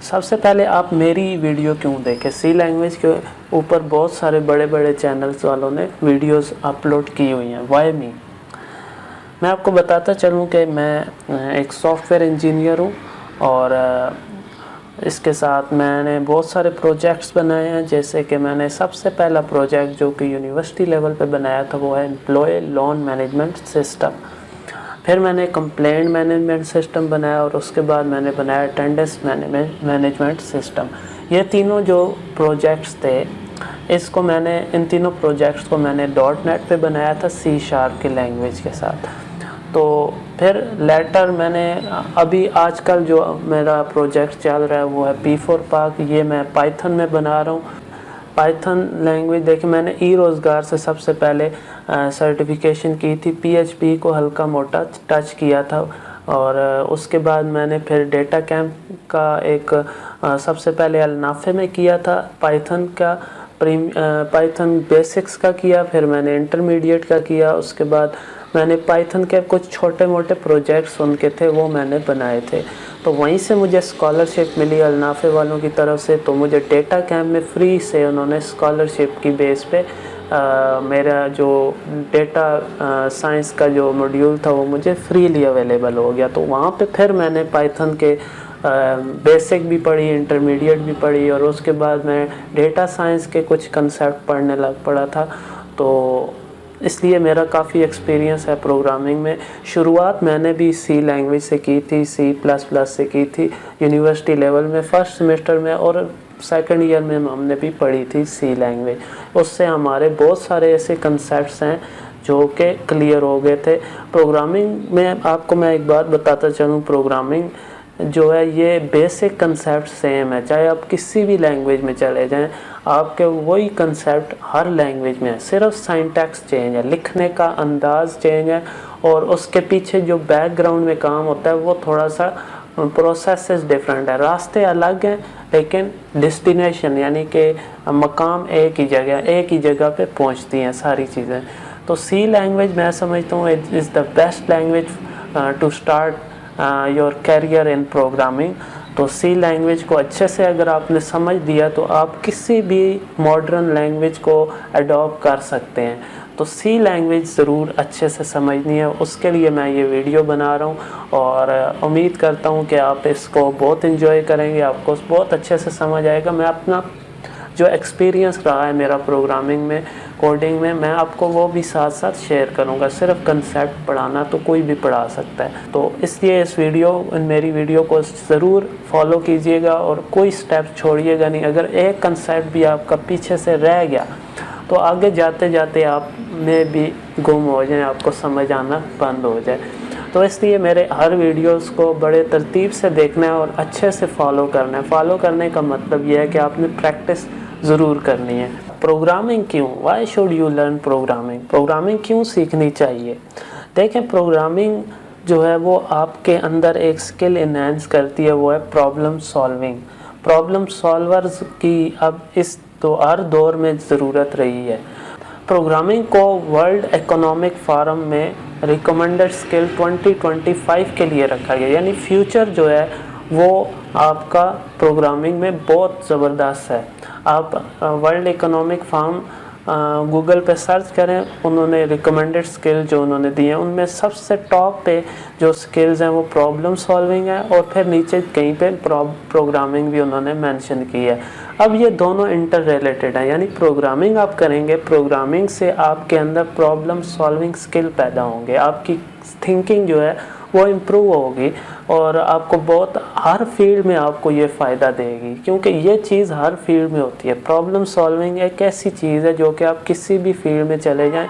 सबसे पहले आप मेरी वीडियो क्यों देखें। सी लैंग्वेज के ऊपर बहुत सारे बड़े बड़े चैनल्स वालों ने वीडियोस अपलोड की हुई हैं। Why me? मैं आपको बताता चलूँ कि मैं एक सॉफ्टवेयर इंजीनियर हूँ और इसके साथ मैंने बहुत सारे प्रोजेक्ट्स बनाए हैं। जैसे कि मैंने सबसे पहला प्रोजेक्ट जो कि यूनिवर्सिटी लेवल पे बनाया था वो है एम्प्लॉय लोन मैनेजमेंट सिस्टम। फिर मैंने कंप्लेंट मैनेजमेंट सिस्टम बनाया और उसके बाद मैंने बनाया अटेंडेंस मैनेजमेंट सिस्टम। ये तीनों जो प्रोजेक्ट्स थे इन तीनों प्रोजेक्ट्स को मैंने .NET पे बनाया था C# की लैंग्वेज के साथ। तो फिर लेटर मैंने अभी आजकल जो मेरा प्रोजेक्ट चल रहा है वो है P4PAK। ये मैं पाइथन में बना रहा हूँ। पाइथन लैंग्वेज देखिए, मैंने रोज़गार से सबसे पहले सर्टिफिकेशन की थी। PHP को हल्का मोटा टच किया था और उसके बाद मैंने फिर डेटा कैंप का एक सबसे पहले अलनाफे में किया था पाइथन का। पाइथन बेसिक्स का किया, फिर मैंने इंटरमीडिएट का किया। उसके बाद मैंने पाइथन के कुछ छोटे मोटे प्रोजेक्ट्स उनके थे वो मैंने बनाए थे। तो वहीं से मुझे स्कॉलरशिप मिली अलनाफे वालों की तरफ से। तो मुझे डेटा कैंप में फ्री से उन्होंने स्कॉलरशिप की बेस पे मेरा जो डेटा साइंस का जो मॉड्यूल था वो मुझे फ्रीली अवेलेबल हो गया। तो वहाँ पे फिर मैंने पाइथन के बेसिक भी पढ़ी, इंटरमीडिएट भी पढ़ी और उसके बाद मैं डेटा साइंस के कुछ कंसेप्ट पढ़ने लग पड़ा था। तो इसलिए मेरा काफ़ी एक्सपीरियंस है प्रोग्रामिंग में। शुरुआत मैंने भी सी लैंग्वेज से की थी, C++ से की थी यूनिवर्सिटी लेवल में फर्स्ट सेमेस्टर में, और सेकंड ईयर में हमने भी पढ़ी थी सी लैंग्वेज। उससे हमारे बहुत सारे ऐसे कंसेप्ट्स हैं जो कि क्लियर हो गए थे। प्रोग्रामिंग में आपको मैं एक बात बताता चलूँ, प्रोग्रामिंग जो है ये बेसिक कंसेप्ट सेम है, चाहे आप किसी भी लैंग्वेज में चले जाएं, आपके वही कंसेप्ट हर लैंग्वेज में है। सिर्फ सिंटैक्स चेंज है, लिखने का अंदाज चेंज है और उसके पीछे जो बैकग्राउंड में काम होता है वो थोड़ा सा प्रोसेसेस डिफरेंट है। रास्ते अलग हैं लेकिन डेस्टिनेशन यानी कि मकाम एक ही जगह पे पहुंचती हैं सारी चीज़ें। तो सी लैंग्वेज मैं समझता हूँ is the best language to start your career in programming. तो सी लैंग्वेज को अच्छे से अगर आपने समझ दिया तो आप किसी भी मॉडर्न लैंग्वेज को अडॉप्ट कर सकते हैं। तो सी लैंग्वेज ज़रूर अच्छे से समझनी है, उसके लिए मैं ये वीडियो बना रहा हूँ और उम्मीद करता हूँ कि आप इसको बहुत एंजॉय करेंगे, आपको बहुत अच्छे से समझ आएगा। मैं अपना जो एक्सपीरियंस रहा है मेरा प्रोग्रामिंग में, कोडिंग में, मैं आपको वो भी साथ साथ शेयर करूंगा। सिर्फ कंसेप्ट पढ़ाना तो कोई भी पढ़ा सकता है। तो इसलिए मेरी वीडियो को ज़रूर फॉलो कीजिएगा और कोई स्टेप छोड़िएगा नहीं। अगर एक कंसेप्ट भी आपका पीछे से रह गया तो आगे जाते जाते आप में भी गुम हो जाए, आपको समझ आना बंद हो जाए। तो इसलिए मेरे हर वीडियोस को बड़े तरतीब से देखना है और अच्छे से फॉलो करना है। फॉलो करने का मतलब यह है कि आपने प्रैक्टिस ज़रूर करनी है। प्रोग्रामिंग क्यों, why should you learn programming, programming क्यों सीखनी चाहिए। देखें, प्रोग्रामिंग जो है वो आपके अंदर एक स्किल इन्हेंस करती है, वो है प्रॉब्लम सॉल्विंग। प्रॉब्लम सॉल्वर्स की अब इस तो हर दौर में ज़रूरत रही है। प्रोग्रामिंग को वर्ल्ड इकोनॉमिक फोरम में रिकमेंडेड स्किल 2025 के लिए रखा गया, यानी फ्यूचर जो है वो आपका प्रोग्रामिंग में बहुत ज़बरदस्त है। आप वर्ल्ड इकोनॉमिक फोरम गूगल पे सर्च करें, उन्होंने रिकमेंडेड स्किल जो उन्होंने दिए हैं उनमें सबसे टॉप पे जो स्किल्स हैं वो प्रॉब्लम सॉल्विंग है और फिर नीचे कहीं पे प्रोग्रामिंग भी उन्होंने मेंशन की है। अब ये दोनों इंटर रिलेटेड हैं, यानी प्रोग्रामिंग आप करेंगे, प्रोग्रामिंग से आपके अंदर प्रॉब्लम सॉल्विंग स्किल पैदा होंगे, आपकी थिंकिंग जो है वो इम्प्रूव होगी और आपको बहुत हर फील्ड में आपको ये फ़ायदा देगी, क्योंकि ये चीज़ हर फील्ड में होती है। प्रॉब्लम सॉल्विंग एक ऐसी चीज़ है जो कि आप किसी भी फील्ड में चले जाएं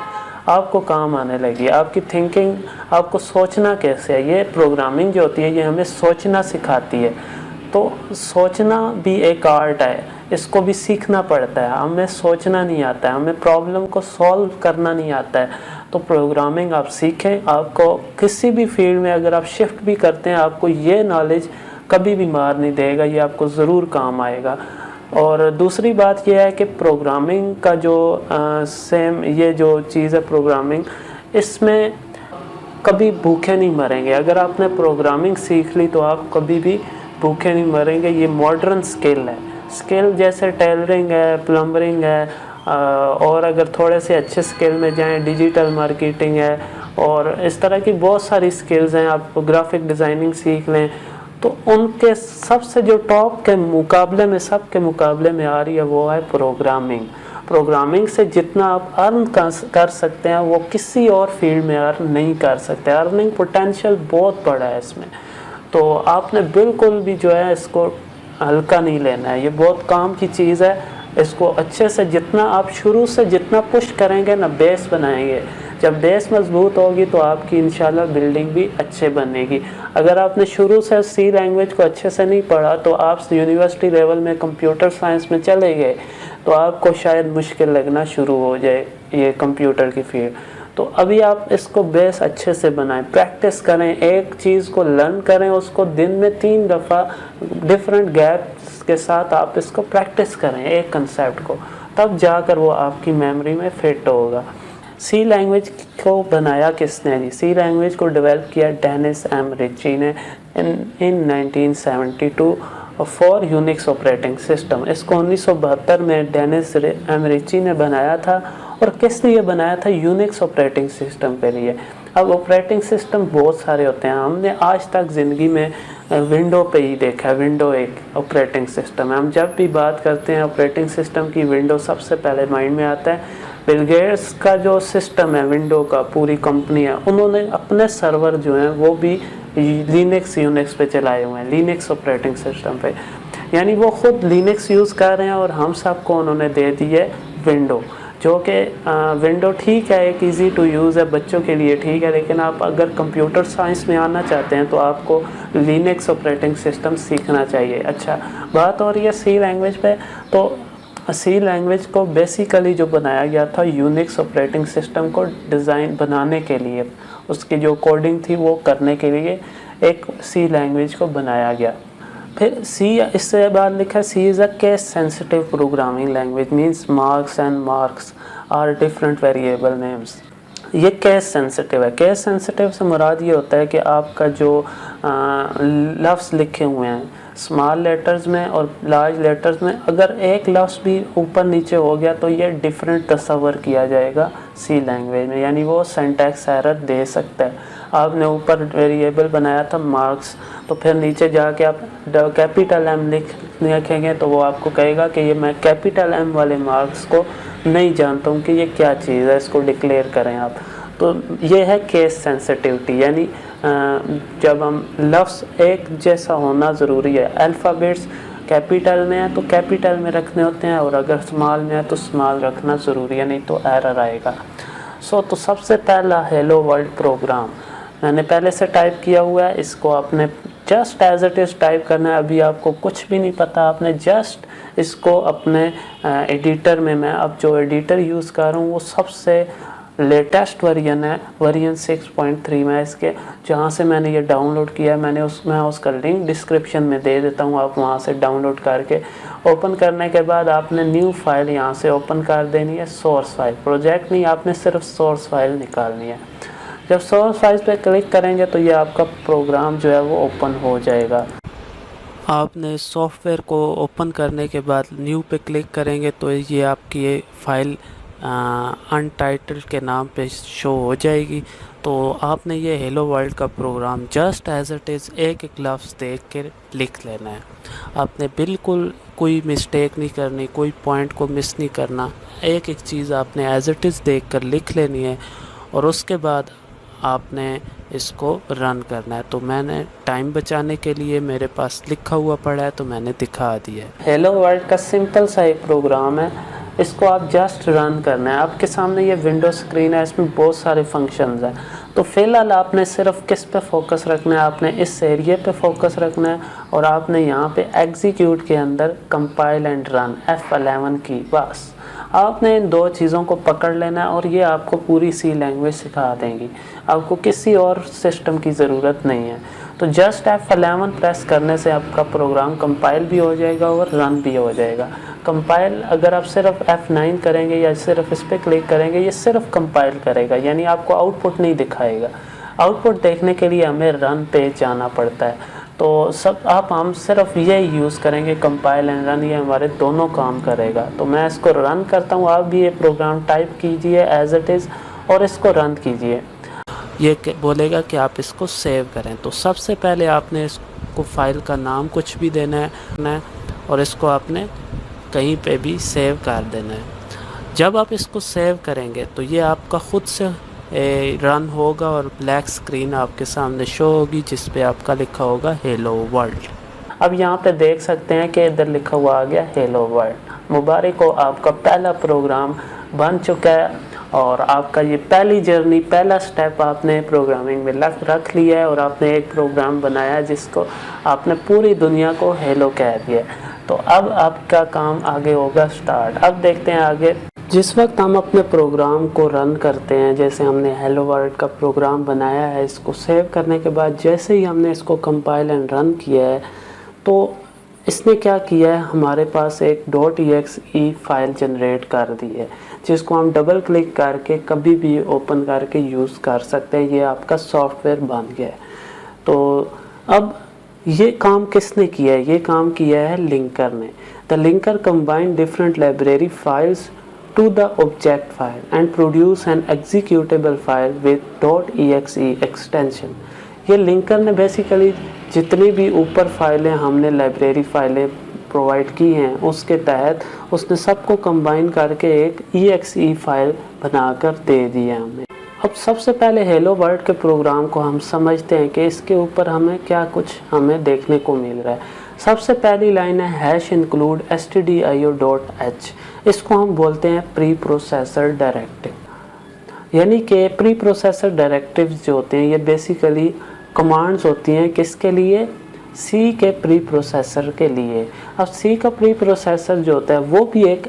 आपको काम आने लगी। आपकी थिंकिंग, आपको सोचना कैसे है, ये प्रोग्रामिंग जो होती है ये हमें सोचना सिखाती है। तो सोचना भी एक आर्ट है, इसको भी सीखना पड़ता है। हमें सोचना नहीं आता है, हमें प्रॉब्लम को सॉल्व करना नहीं आता है। तो प्रोग्रामिंग आप सीखें, आपको किसी भी फील्ड में अगर आप शिफ्ट भी करते हैं आपको ये नॉलेज कभी भी मार नहीं देगा, ये आपको ज़रूर काम आएगा। और दूसरी बात यह है कि प्रोग्रामिंग का जो ये जो चीज़ है प्रोग्रामिंग, इसमें कभी भूखे नहीं मरेंगे। अगर आपने प्रोग्रामिंग सीख ली तो आप कभी भी भूखे नहीं मरेंगे। ये मॉडर्न स्किल है। स्किल जैसे टेलरिंग है, प्लम्बरिंग है, और अगर थोड़े से अच्छे स्किल में जाएं, डिजिटल मार्केटिंग है और इस तरह की बहुत सारी स्किल्स हैं। आप ग्राफिक डिज़ाइनिंग सीख लें तो उनके सबसे जो टॉप के मुकाबले में, सब के मुकाबले में आ रही है वो है प्रोग्रामिंग। प्रोग्रामिंग से जितना आप अर्न कर सकते हैं वो किसी और फील्ड में अर्न नहीं कर सकते। अर्निंग पोटेंशियल बहुत बड़ा है इसमें। तो आपने बिल्कुल भी जो है इसको हल्का नहीं लेना है। ये बहुत काम की चीज़ है। इसको अच्छे से जितना आप शुरू से जितना पुश करेंगे ना, बेस बनाएंगे। जब बेस मजबूत होगी तो आपकी इंशाल्लाह बिल्डिंग भी अच्छे बनेगी। अगर आपने शुरू से सी लैंग्वेज को अच्छे से नहीं पढ़ा तो आप यूनिवर्सिटी लेवल में कंप्यूटर साइंस में चले गए तो आपको शायद मुश्किल लगना शुरू हो जाए ये कंप्यूटर की फील्ड। तो अभी आप इसको बेस अच्छे से बनाएं, प्रैक्टिस करें, एक चीज़ को लर्न करें, उसको दिन में 3 दफ़ा डिफरेंट गैप्स के साथ आप इसको प्रैक्टिस करें एक कंसेप्ट को, तब जाकर वो आपकी मेमोरी में फिट होगा। सी लैंग्वेज को बनाया किसने जी? सी लैंग्वेज को डेवलप किया डेनिस एम रिची ने इन 1972 फॉर यूनिक्स ऑपरेटिंग सिस्टम। इसको 1972 में डेनिस एम रिची ने बनाया था। और किस लिए बनाया था? यूनिक्स ऑपरेटिंग सिस्टम के लिए। अब ऑपरेटिंग सिस्टम बहुत सारे होते हैं। हमने आज तक ज़िंदगी में विंडो पे ही देखा है। विंडो एक ऑपरेटिंग सिस्टम है। हम जब भी बात करते हैं ऑपरेटिंग सिस्टम की, विंडो सबसे पहले माइंड में आता है। बिल गेट्स का जो सिस्टम है विंडो का, पूरी कंपनी है, उन्होंने अपने सर्वर जो हैं वो भी लिनक्स यूनिक्स पे चलाए हुए हैं, लिनक्स ऑपरेटिंग सिस्टम पे। यानी वो खुद लिनक्स यूज़ कर रहे हैं और हम सबको उन्होंने दे दी है विंडो, जो कि विंडो ठीक है, एक इजी टू यूज़ है, बच्चों के लिए ठीक है। लेकिन आप अगर कंप्यूटर साइंस में आना चाहते हैं तो आपको लिनक्स ऑपरेटिंग सिस्टम सीखना चाहिए। अच्छा, बात हो रही है सी लैंग्वेज पे। तो सी लैंग्वेज को बेसिकली जो बनाया गया था यूनिक्स ऑपरेटिंग सिस्टम को डिज़ाइन बनाने के लिए, उसकी जो कोडिंग थी वो करने के लिए एक सी लैंग्वेज को बनाया गया। फिर सी, इससे बाद लिखा C is a case sensitive programming language, means marks and marks are different variable names. ये केस सेंसिटिव है। केस सेंसिटिव से मुराद ये होता है कि आपका जो लफ्ज़ लिखे हुए हैं स्मॉल लेटर्स में और लार्ज लेटर्स में, अगर एक लफ्ज़ भी ऊपर नीचे हो गया तो ये डिफरेंट तस्वर किया जाएगा सी लैंग्वेज में। यानी वो सिंटैक्स एरर दे सकता है। आपने ऊपर वेरिएबल बनाया था मार्क्स, तो फिर नीचे जाके आप कैपिटल एम लिखेंगे तो वो आपको कहेगा कि ये मैं कैपिटल एम वाले मार्क्स को नहीं जानता हूँ कि ये क्या चीज़ है, इसको डिक्लेयर करें आप। तो ये है केस सेंसिटिविटी। यानी जब हम लफ्ज़ एक जैसा होना ज़रूरी है। अल्फ़ाबेट्स कैपिटल में है तो कैपिटल में रखने होते हैं, और अगर स्मॉल में है तो स्मॉल रखना ज़रूरी है, नहीं तो एरर आएगा। तो सबसे पहला हेलो वर्ल्ड प्रोग्राम मैंने पहले से टाइप किया हुआ है। इसको आपने just as it is type करना है। अभी आपको कुछ भी नहीं पता, आपने जस्ट इसको अपने एडिटर में, मैं अब जो एडिटर यूज़ कर रहा हूँ वो सबसे लेटेस्ट वर्जन है, वर्जन 6.3 में इसके, जहाँ से मैंने ये डाउनलोड किया है। मैं उसका लिंक डिस्क्रिप्शन में दे देता हूँ, आप वहाँ से डाउनलोड करके ओपन करने के बाद आपने न्यू फाइल यहाँ से ओपन कर देनी है। सोर्स फाइल, प्रोजेक्ट नहीं, आपने सिर्फ सोर्स फाइल निकालनी है। जब सोर्स फाइल पे क्लिक करेंगे तो ये आपका प्रोग्राम जो है वो ओपन हो जाएगा। आपने सॉफ्टवेयर को ओपन करने के बाद न्यू पे क्लिक करेंगे तो ये आपकी ये फाइल अनटाइटल्ड के नाम पे शो हो जाएगी। तो आपने ये हेलो वर्ल्ड का program just as it is एक एक लफ्ज़ देख के लिख लेना है। आपने बिल्कुल कोई मिस्टेक नहीं करनी, कोई पॉइंट को मिस नहीं करना। एक एक चीज़ आपने एज इट इज़ देख कर लिख लेनी है और उसके बाद आपने इसको रन करना है। तो मैंने टाइम बचाने के लिए, मेरे पास लिखा हुआ पड़ा है तो मैंने दिखा दिया है। हेलो वर्ल्ड का सिंपल सा एक प्रोग्राम है, इसको आप जस्ट रन करना है। आपके सामने ये विंडो स्क्रीन है, इसमें बहुत सारे फंक्शंस हैं। तो फ़िलहाल आपने सिर्फ किस पे फोकस रखना है? आपने इस एरिया पे फोकस रखना है और आपने यहाँ पे एग्जीक्यूट के अंदर कंपाइल एंड रन F11 की, बस आपने इन दो चीज़ों को पकड़ लेना है और ये आपको पूरी सी लैंग्वेज सिखा देंगी। आपको किसी और सिस्टम की ज़रूरत नहीं है। तो जस्ट F11 प्रेस करने से आपका प्रोग्राम कंपाइल भी हो जाएगा और रन भी हो जाएगा। कंपाइल अगर आप सिर्फ F9 करेंगे या सिर्फ इस पर क्लिक करेंगे, ये सिर्फ कंपाइल करेगा, यानी आपको आउटपुट नहीं दिखाएगा। आउटपुट देखने के लिए हमें रन पे जाना पड़ता है। तो सब आप हम सिर्फ ये यूज़ करेंगे, कंपाइल एंड रन, ये हमारे दोनों काम करेगा। तो मैं इसको रन करता हूँ, आप भी ये प्रोग्राम टाइप कीजिए एज इट इज़ और इसको रन कीजिए। ये बोलेगा कि आप इसको सेव करें। तो सबसे पहले आपने इसको फाइल का नाम कुछ भी देना है और इसको आपने कहीं पे भी सेव कर देना है। जब आप इसको सेव करेंगे तो ये आपका ख़ुद से रन होगा और ब्लैक स्क्रीन आपके सामने शो होगी जिस पे आपका लिखा होगा हेलो वर्ल्ड। अब यहाँ पे देख सकते हैं कि इधर लिखा हुआ आ गया हेलो वर्ल्ड। मुबारक हो, आपका पहला प्रोग्राम बन चुका है और आपका ये पहली जर्नी, पहला स्टेप आपने प्रोग्रामिंग में रख लिया है और आपने एक प्रोग्राम बनाया जिसको आपने पूरी दुनिया को हेलो कह दिया। तो अब आपका काम आगे होगा स्टार्ट। अब देखते हैं आगे। जिस वक्त हम अपने प्रोग्राम को रन करते हैं, जैसे हमने हेलो वर्ल्ड का प्रोग्राम बनाया है, इसको सेव करने के बाद जैसे ही हमने इसको कंपाइल एंड रन किया है तो इसने क्या किया है, हमारे पास एक .exe फाइल जनरेट कर दी है जिसको हम डबल क्लिक करके कभी भी ओपन करके यूज़ कर सकते हैं। ये आपका सॉफ्टवेयर बन गया है। तो अब ये काम किसने किया है? ये काम किया है लिंकर ने। The linker combine different library files to the object file and produce an executable file with .exe extension। ये लिंकर ने बेसिकली जितनी भी ऊपर फाइलें हमने लाइब्रेरी फाइलें प्रोवाइड की हैं उसके तहत उसने सबको कंबाइन करके एक exe फाइल बनाकर दे दी है हमें। अब सबसे पहले हेलो वर्ल्ड के प्रोग्राम को हम समझते हैं कि इसके ऊपर हमें क्या कुछ हमें देखने को मिल रहा है। सबसे पहली लाइन है #include stdio.h। इसको हम बोलते हैं प्री प्रोसेसर डायरेक्टिव। यानी कि प्री प्रोसेसर डायरेक्टिव्स जो होते हैं ये बेसिकली कमांड्स होती हैं किसके लिए? सी के प्री प्रोसेसर के लिए। अब सी का प्री प्रोसेसर जो होता है वो भी एक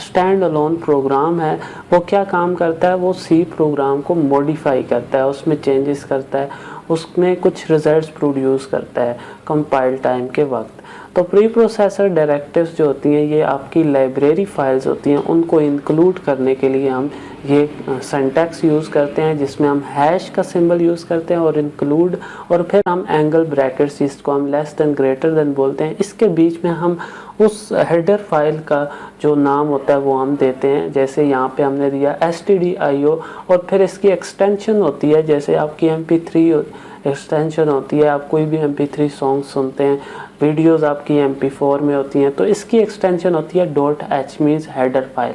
स्टैंड अलोन प्रोग्राम है। वो क्या काम करता है? वो सी प्रोग्राम को मॉडिफाई करता है, उसमें चेंजेस करता है, उसमें कुछ रिजल्ट्स प्रोड्यूस करता है कंपाइल टाइम के वक्त। तो प्री प्रोसेसर डायरेक्टिव्स जो होती हैं ये आपकी लाइब्रेरी फाइल्स होती हैं, उनको इंक्लूड करने के लिए हम ये सिंटैक्स यूज़ करते हैं जिसमें हम हैश का सिंबल यूज़ करते हैं और इंक्लूड, और फिर हम एंगल ब्रैकेट्स जिसको हम लेस देन ग्रेटर देन बोलते हैं, इसके बीच में हम उस हेडर फाइल का जो नाम होता है वो हम देते हैं। जैसे यहाँ पे हमने दिया stdio और फिर इसकी एक्सटेंशन होती है, जैसे आपकी mp3 एक्सटेंशन होती है, आप कोई भी mp3 सॉन्ग सुनते हैं, वीडियोस आपकी mp4 में होती हैं, तो इसकी एक्सटेंशन होती है .h मीन्स हेडर फाइल।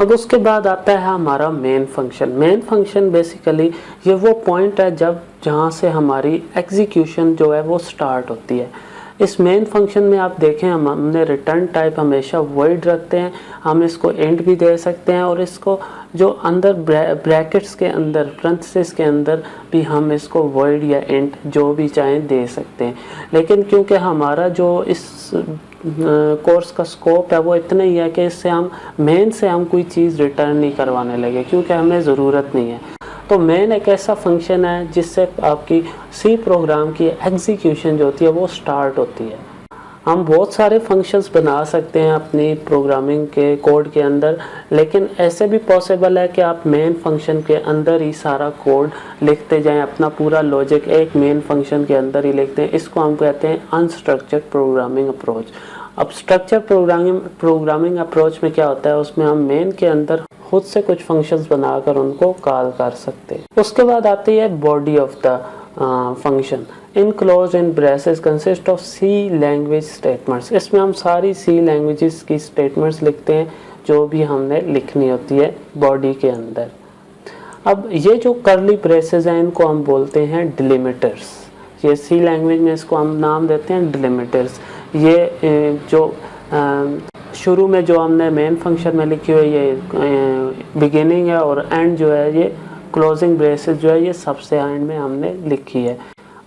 अब उसके बाद आता है हमारा main function. Main function basically ये वो पॉइंट है जहाँ से हमारी एग्जीक्यूशन जो है वो स्टार्ट होती है। इस मेन फंक्शन में आप देखें हमने रिटर्न टाइप हमेशा वॉइड रखते हैं, हम इसको एंड भी दे सकते हैं और इसको जो अंदर ब्रैकेट्स के अंदर पैरेंथेसिस के अंदर भी हम इसको वॉइड या एंड जो भी चाहें दे सकते हैं। लेकिन क्योंकि हमारा जो इस कोर्स का स्कोप है वो इतना ही है कि इससे हम मेन से हम कोई चीज़ रिटर्न नहीं करवाने लगे क्योंकि हमें ज़रूरत नहीं है। तो मेन एक ऐसा फंक्शन है जिससे आपकी सी प्रोग्राम की एग्जीक्यूशन जो होती है वो स्टार्ट होती है। हम बहुत सारे फंक्शंस बना सकते हैं अपनी प्रोग्रामिंग के कोड के अंदर, लेकिन ऐसे भी पॉसिबल है कि आप मेन फंक्शन के अंदर ही सारा कोड लिखते जाएं, अपना पूरा लॉजिक एक मेन फंक्शन के अंदर ही लिखते हैं। इसको हम कहते हैं अनस्ट्रक्चर्ड प्रोग्रामिंग अप्रोच। अब स्ट्रक्चर प्रोग्रामिंग अप्रोच में क्या होता है, उसमें हम मेन के अंदर खुद से कुछ फंक्शंस बनाकर उनको कॉल कर सकते हैं। उसके बाद आती है body of the function. Enclose in braces consist of C language statements. इसमें हम सारी सी लैंग्वेजेस की स्टेटमेंट्स लिखते हैं जो भी हमने लिखनी होती है बॉडी के अंदर। अब ये जो करली ब्रेसेस हैं इनको हम बोलते हैं डिलिमिटर्स। ये सी लैंग्वेज में इसको हम नाम देते हैं डिलिमिटर्स। ये जो शुरू में जो हमने मेन फंक्शन में लिखी हुई ये बिगिनिंग है और एंड जो है ये क्लोजिंग ब्रेसेस जो है ये सबसे एंड में हमने लिखी है।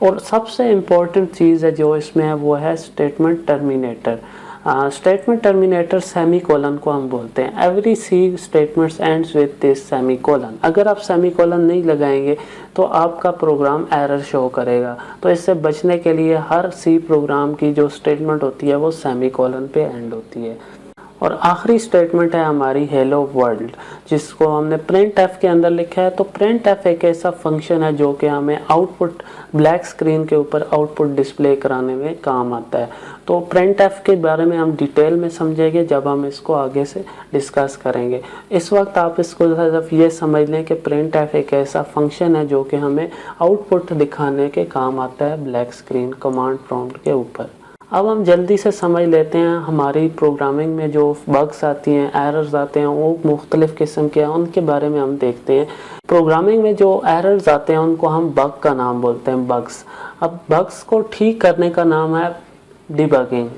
और सबसे इम्पोर्टेंट चीज़ है जो इसमें है वो है statement terminator. Statement terminator semicolon को हम बोलते हैं। Every C statements ends with this semicolon. अगर आप सेमी कोलन नहीं लगाएंगे तो आपका प्रोग्राम एरर शो करेगा। तो इससे बचने के लिए हर सी प्रोग्राम की जो स्टेटमेंट होती है वो सेमी कोलन पे एंड होती है। और आखिरी स्टेटमेंट है हमारी हेलो वर्ल्ड, जिसको हमने प्रिंट एफ के अंदर लिखा है। तो प्रिंट एफ एक ऐसा फंक्शन है जो कि हमें आउटपुट ब्लैक स्क्रीन के ऊपर आउटपुट डिस्प्ले कराने में काम आता है। तो प्रिंट एफ के बारे में हम डिटेल में समझेंगे जब हम इसको आगे से डिस्कस करेंगे। इस वक्त आप इसको सिर्फ ये समझ लें कि प्रिंट एफ एक ऐसा फंक्शन है जो कि हमें आउटपुट दिखाने के काम आता है ब्लैक स्क्रीन कमांड प्रॉम्प्ट के ऊपर। अब हम जल्दी से समझ लेते हैं हमारी प्रोग्रामिंग में जो बग्स आती हैं, एरर्स आते हैं, वो मुख्तलिफ़ किस्म के हैं, उनके बारे में हम देखते हैं। प्रोग्रामिंग में जो एरर्स आते हैं उनको हम बग का नाम बोलते हैं, बग्स। अब बग्स को ठीक करने का नाम है डिबगिंग,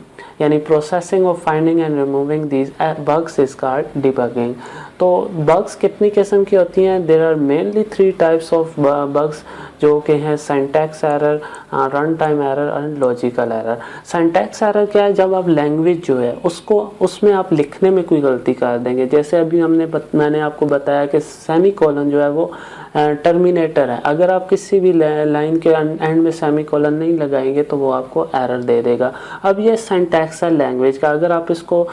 यानी processing of finding and removing these bugs is called debugging. तो बग्स कितनी किस्म की होती हैं? There are mainly 3 types of bugs, जो कि हैं syntax error, run time error and logical error. Syntax error क्या है? जब आप लैंग्वेज जो है उसमें आप लिखने में कोई गलती कर देंगे। जैसे अभी मैंने आपको बताया कि सेमी कॉलन जो है वो टर्मिनेटर है। अगर आप किसी भी लाइन के एंड में सेमी कॉलन नहीं लगाएंगे तो वो आपको एरर दे देगा। अब ये सिंटैक्स है लैंग्वेज का, अगर आप इसको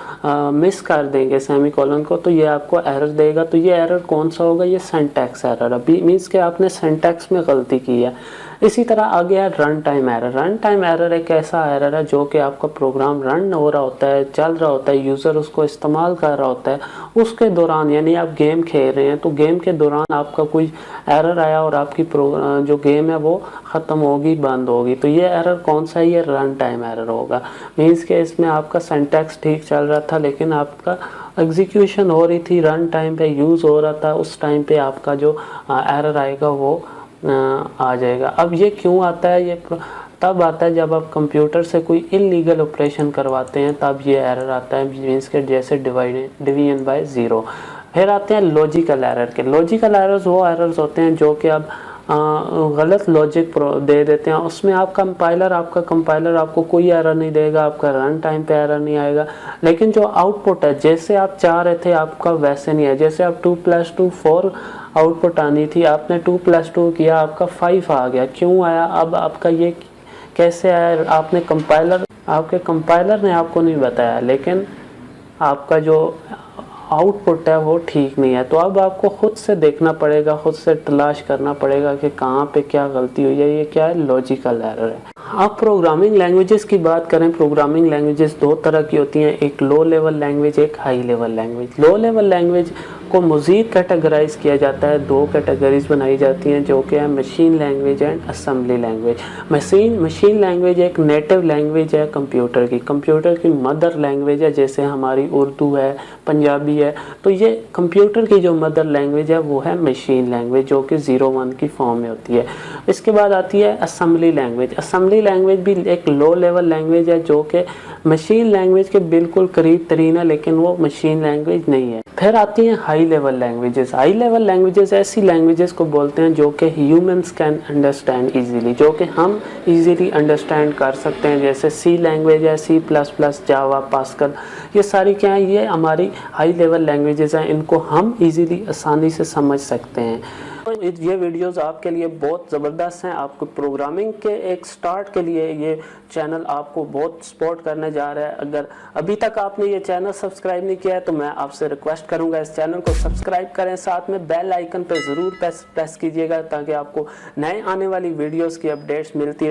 मिस कर देंगे सेमी कॉलन को तो ये आपको एरर देगा। तो ये एरर कौन सा होगा? ये सिंटैक्स एरर, अभी मीन्स कि आपने सिंटैक्स में गलती की है। इसी तरह आगे है run time error. Run time error एक ऐसा एरर है जो कि आपका प्रोग्राम रन हो रहा होता है, चल रहा होता है, यूज़र उसको इस्तेमाल कर रहा होता है, उसके दौरान, यानी आप गेम खेल रहे हैं तो गेम के दौरान आपका कोई एरर आया और आपकी जो गेम है वो ख़त्म होगी, बंद होगी। तो ये एरर कौन सा है? ये रन टाइम एरर होगा। मीन्स के इसमें आपका सिंटैक्स ठीक चल रहा था लेकिन आपका एग्जीक्यूशन हो रही थी, रन टाइम पे यूज़ हो रहा था, उस टाइम पे आपका जो एरर आएगा वो आ जाएगा। अब ये क्यों आता है? ये तब आता है जब आप कंप्यूटर से कोई इलीगल ऑपरेशन करवाते हैं, तब ये एरर आता है, मीन्स के जैसे डिवीजन बाय ज़ीरो। फिर आते हैं लॉजिकल एरर के। लॉजिकल एरर्स वो एरर्स होते हैं जो कि आप गलत लॉजिक दे देते हैं। उसमें आपका कंपाइलर आपको कोई एरर नहीं देगा, आपका रन टाइम पे एरर नहीं आएगा, लेकिन जो आउटपुट है जैसे आप चाह रहे थे आपका वैसे नहीं है। जैसे आप 2+2 4 आउटपुट आनी थी, आपने 2+2 किया, आपका 5 आ गया। क्यों आया? अब आपका ये कैसे आया? आपके कंपाइलर ने आपको नहीं बताया, लेकिन आपका जो आउटपुट है वो ठीक नहीं है। तो अब आपको खुद से देखना पड़ेगा, खुद से तलाश करना पड़ेगा कि कहाँ पे क्या गलती हुई है। ये क्या है? लॉजिकल एरर है। आप प्रोग्रामिंग लैंग्वेजेस की बात करें, प्रोग्रामिंग लैंग्वेजेस 2 तरह की होती हैं, एक लो लेवल लैंग्वेज, एक high level language. Low level language को मज़ीद कैटेगराइज किया जाता है, 2 कैटेगरीज बनाई जाती हैं जो कि है machine language and assembly language. Machine language एक नेटिव लैंग्वेज है कंप्यूटर की मदर लैंग्वेज है, जैसे हमारी उर्दू है, पंजाबी है। तो ये कंप्यूटर की जो मदर लैंग्वेज है वो है मशीन लैंग्वेज, जो कि 0-1 की फॉर्म में होती है। इसके बाद आती है असेंबली लैंग्वेज। असेंबली लैंग्वेज भी एक लो लेवल लैंग्वेज है जो कि मशीन लैंग्वेज के बिल्कुल करीब तरीन है, लेकिन वो मशीन लैंग्वेज नहीं है। फिर आती हैं high level languages. High level languages ऐसी लैंग्वेजेस को बोलते हैं जो कि ह्यूमंस कैन अंडरस्टैंड इजीली, जो कि हम इजीली अंडरस्टैंड कर सकते हैं। जैसे सी लैंग्वेज है, C++, जावा, पास्कल, ये सारी क्या है? ये हमारी हाई लेवल लैंग्वेजेस हैं, इनको हम इजीली आसानी से समझ सकते हैं। ये वीडियोस आपके लिए बहुत ज़बरदस्त हैं। आपको प्रोग्रामिंग के एक स्टार्ट के लिए ये चैनल आपको बहुत सपोर्ट करने जा रहा है। अगर अभी तक आपने ये चैनल सब्सक्राइब नहीं किया है तो मैं आपसे रिक्वेस्ट करूंगा इस चैनल को सब्सक्राइब करें, साथ में बेल आइकन पर ज़रूर प्रेस कीजिएगा ताकि आपको नए आने वाली वीडियोस की अपडेट्स मिलती रहे।